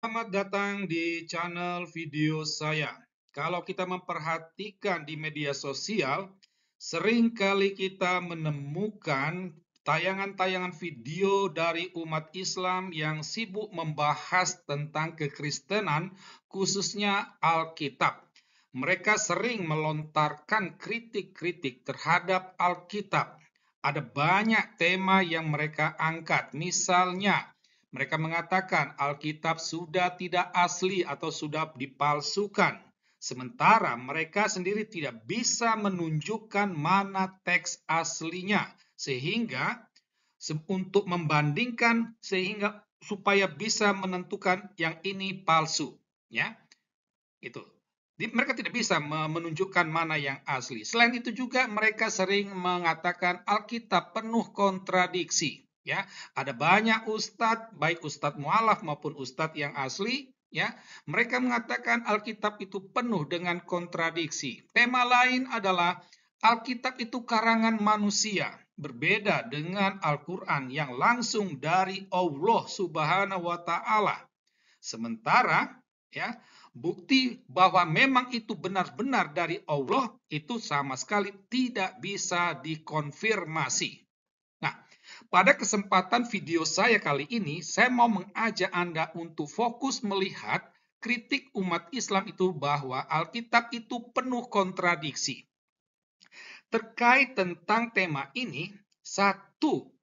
Selamat datang di channel video saya. Kalau kita memperhatikan di media sosial, seringkali kita menemukan tayangan-tayangan video dari umat Islam yang sibuk membahas tentang kekristenan, khususnya Alkitab. Mereka sering melontarkan kritik-kritik terhadap Alkitab. Ada banyak tema yang mereka angkat, misalnya mereka mengatakan Alkitab sudah tidak asli atau sudah dipalsukan. Sementara mereka sendiri tidak bisa menunjukkan mana teks aslinya. Sehingga untuk membandingkan sehingga supaya bisa menentukan yang ini palsu. Ya, itu. Mereka tidak bisa menunjukkan mana yang asli. Selain itu juga mereka sering mengatakan Alkitab penuh kontradiksi. Ya, ada banyak ustadz, baik ustadz mualaf maupun ustadz yang asli, ya, mereka mengatakan Alkitab itu penuh dengan kontradiksi. Tema lain adalah Alkitab itu karangan manusia, berbeda dengan Al-Quran yang langsung dari Allah Subhanahu wa Ta'ala. Sementara, ya, bukti bahwa memang itu benar-benar dari Allah itu sama sekali tidak bisa dikonfirmasi. Nah, pada kesempatan video saya kali ini, saya mau mengajak Anda untuk fokus melihat kritik umat Islam itu bahwa Alkitab itu penuh kontradiksi. Terkait tentang tema ini, satu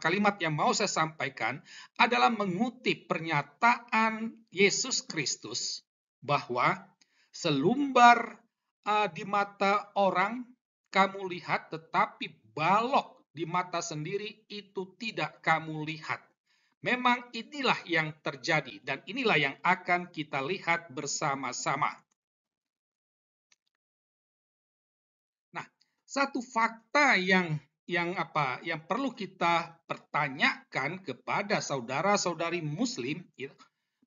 kalimat yang mau saya sampaikan adalah mengutip pernyataan Yesus Kristus bahwa selumbar di mata orang kamu lihat, tetapi balok di mata sendiri itu tidak kamu lihat. Memang inilah yang terjadi dan inilah yang akan kita lihat bersama-sama. Nah, satu fakta yang perlu kita pertanyakan kepada saudara-saudari Muslim,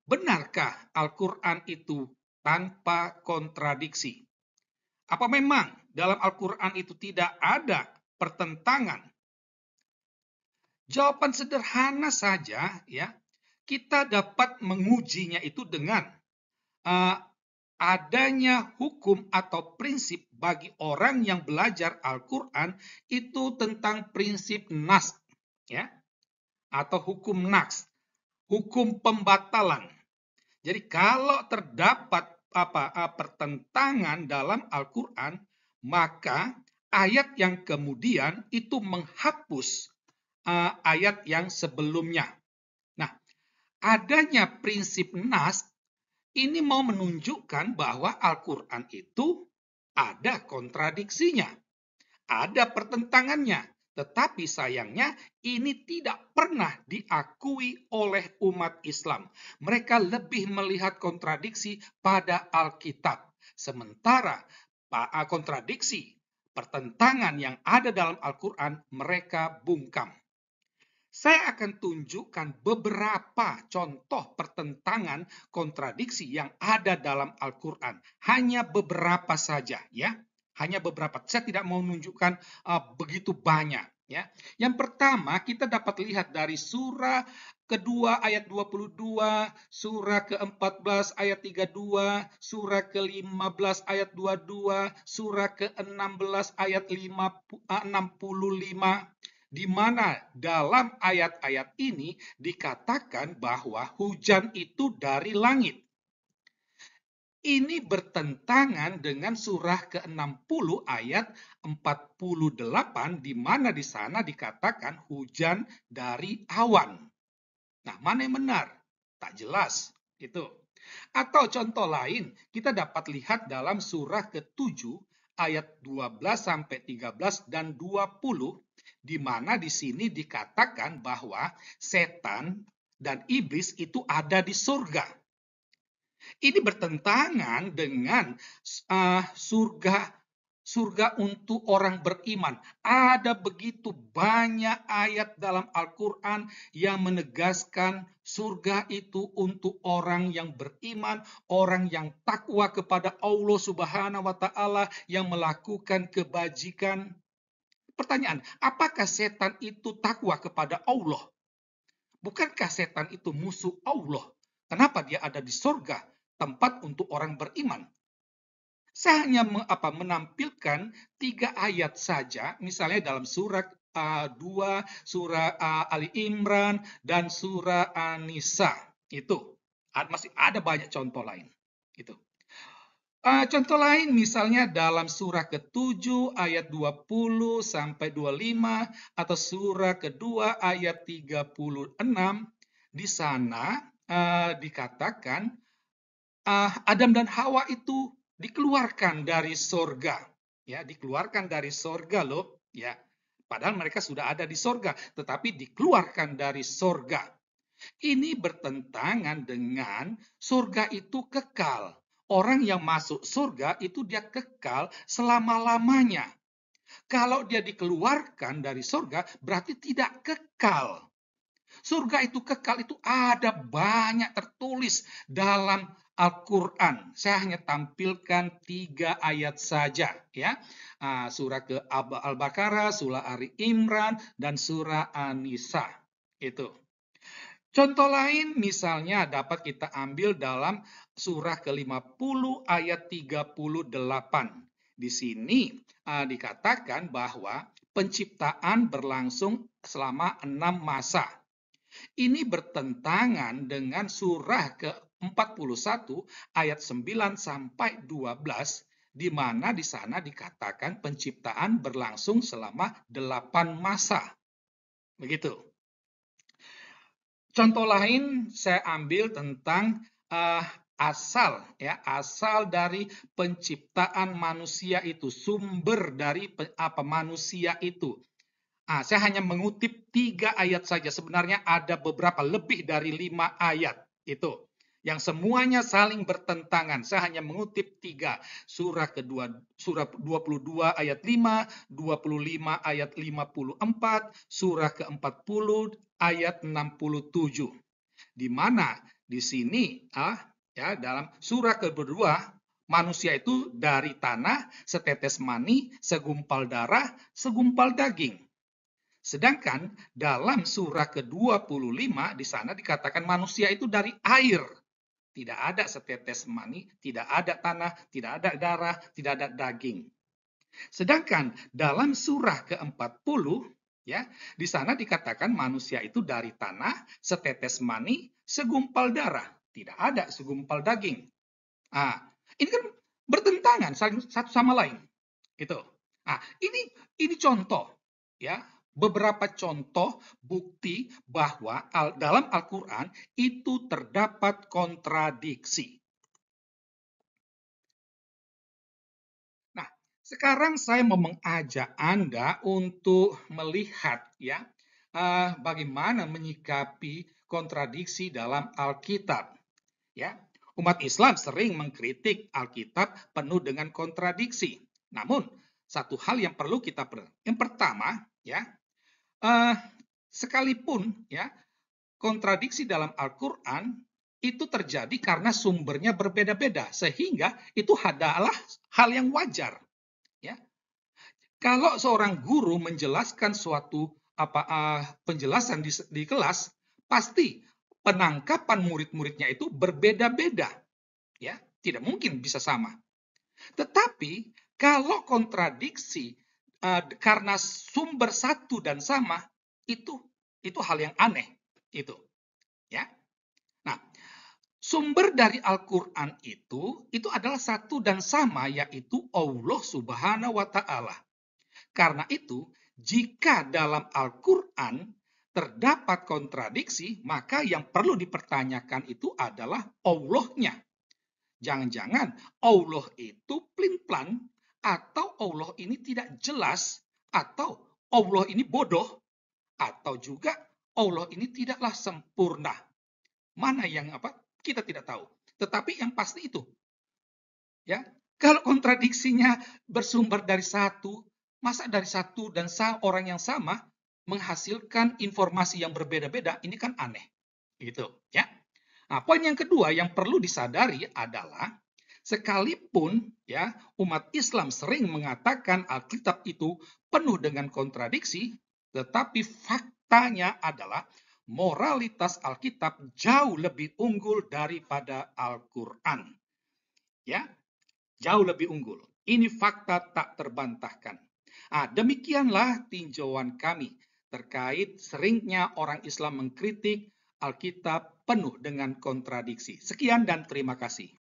benarkah Al-Quran itu tanpa kontradiksi? Apa memang dalam Al-Quran itu tidak ada pertentangan? Jawaban sederhana saja, ya, kita dapat mengujinya itu dengan adanya hukum atau prinsip bagi orang yang belajar Al-Quran itu tentang prinsip nas, ya, atau hukum naks, hukum pembatalan. Jadi kalau terdapat pertentangan dalam Al-Quran, maka ayat yang kemudian itu menghapus ayat yang sebelumnya. Nah, adanya prinsip nas ini mau menunjukkan bahwa Al-Quran itu ada kontradiksinya, ada pertentangannya. Tetapi sayangnya ini tidak pernah diakui oleh umat Islam. Mereka lebih melihat kontradiksi pada Alkitab. Sementara kontradiksi, pertentangan yang ada dalam Al-Quran mereka bungkam. Saya akan tunjukkan beberapa contoh pertentangan kontradiksi yang ada dalam Al-Quran. Hanya beberapa saja, ya. Hanya beberapa. Saya tidak mau menunjukkan begitu banyak, ya. Yang pertama, kita dapat lihat dari surah kedua ayat 22, surah ke-14 ayat 32, surah ke-15 ayat 22, surah ke-16 ayat 65, di mana dalam ayat-ayat ini dikatakan bahwa hujan itu dari langit. Ini bertentangan dengan surah ke-60 ayat 48 di mana di sana dikatakan hujan dari awan. Nah, mana yang benar? Tak jelas. Itu. Atau contoh lain, kita dapat lihat dalam surah ke-7 ayat 12 sampai 13 dan 20 di mana di sini dikatakan bahwa setan dan iblis itu ada di surga. Ini bertentangan dengan surga untuk orang beriman. Ada begitu banyak ayat dalam Al-Quran yang menegaskan surga itu untuk orang yang beriman, orang yang takwa kepada Allah Subhanahu wa Ta'ala, yang melakukan kebajikan. Pertanyaan, apakah setan itu takwa kepada Allah? Bukankah setan itu musuh Allah? Kenapa dia ada di surga, tempat untuk orang beriman? Saya hanya menampilkan 3 ayat saja, misalnya dalam surat 2, surah Ali Imran, dan surah An-Nisa. Itu masih ada banyak contoh lain. Itu. Contoh lain misalnya dalam surah ke-7 ayat 20 sampai 25 atau surah kedua ayat 36, di sana dikatakan Adam dan Hawa itu dikeluarkan dari sorga, ya, dikeluarkan dari sorga loh, ya. Padahal mereka sudah ada di sorga, tetapi dikeluarkan dari sorga. Ini bertentangan dengan surga itu kekal. Orang yang masuk surga itu dia kekal selama-lamanya. Kalau dia dikeluarkan dari surga, berarti tidak kekal. Surga itu kekal, itu ada banyak tertulis dalam Al-Quran. Saya hanya tampilkan 3 ayat saja, ya. Surah ke Al-Baqarah, surah Ali Imran, dan surah An-Nisa. Itu. Contoh lain misalnya dapat kita ambil dalam surah ke-50 ayat 38. Di sini dikatakan bahwa penciptaan berlangsung selama 6 masa. Ini bertentangan dengan surah ke-41 ayat 9 sampai 12, di mana di sana dikatakan penciptaan berlangsung selama 8 masa. Begitu. Contoh lain saya ambil tentang asal dari penciptaan manusia itu, sumber dari manusia itu. Saya hanya mengutip 3 ayat saja. Sebenarnya ada beberapa lebih dari 5 ayat itu, yang semuanya saling bertentangan. Saya hanya mengutip 3. Surah 22 ayat 5, 25 ayat 54, surah ke-40 ayat 67. Di mana di sini dalam surah kedua, manusia itu dari tanah, setetes mani, segumpal darah, segumpal daging. Sedangkan dalam surah ke-25 di sana dikatakan manusia itu dari air. Tidak ada setetes mani, tidak ada tanah, tidak ada darah, tidak ada daging. Sedangkan dalam surah ke-40 ya, di sana dikatakan manusia itu dari tanah, setetes mani, segumpal darah, tidak ada segumpal daging. Ini kan bertentangan satu sama lain. Gitu. Ini contoh ya, beberapa contoh bukti bahwa dalam Al-Qur'an itu terdapat kontradiksi. Nah, sekarang saya mau mengajak Anda untuk melihat ya, bagaimana menyikapi kontradiksi dalam Alkitab. Ya, umat Islam sering mengkritik Alkitab penuh dengan kontradiksi. Namun, satu hal yang perlu kita yang pertama ya, sekalipun ya kontradiksi dalam Al-Qur'an itu terjadi karena sumbernya berbeda-beda, sehingga itu adalah hal yang wajar. Ya, kalau seorang guru menjelaskan suatu penjelasan di kelas, pasti penangkapan murid-muridnya itu berbeda-beda. Ya, tidak mungkin bisa sama. Tetapi kalau kontradiksi karena sumber satu dan sama, itu hal yang aneh. Itu. Ya. Nah, sumber dari Al-Qur'an itu adalah satu dan sama, yaitu Allah Subhanahu wa Ta'ala. Karena itu, jika dalam Al-Qur'an terdapat kontradiksi, maka yang perlu dipertanyakan itu adalah Allah-nya. Jangan-jangan Allah itu pelin-pelan, atau Allah ini tidak jelas, atau Allah ini bodoh, atau juga Allah ini tidaklah sempurna. Mana yang kita tidak tahu. Tetapi yang pasti itu. Ya, kalau kontradiksinya bersumber dari satu, masa dari satu dan orang yang sama menghasilkan informasi yang berbeda-beda, ini kan aneh. Gitu, ya. Nah, poin yang kedua yang perlu disadari adalah sekalipun ya umat Islam sering mengatakan Alkitab itu penuh dengan kontradiksi, tetapi faktanya adalah moralitas Alkitab jauh lebih unggul daripada Al-Quran. Ya, jauh lebih unggul. Ini fakta tak terbantahkan. Demikianlah tinjauan kami terkait seringnya orang Islam mengkritik Alkitab penuh dengan kontradiksi. Sekian dan terima kasih.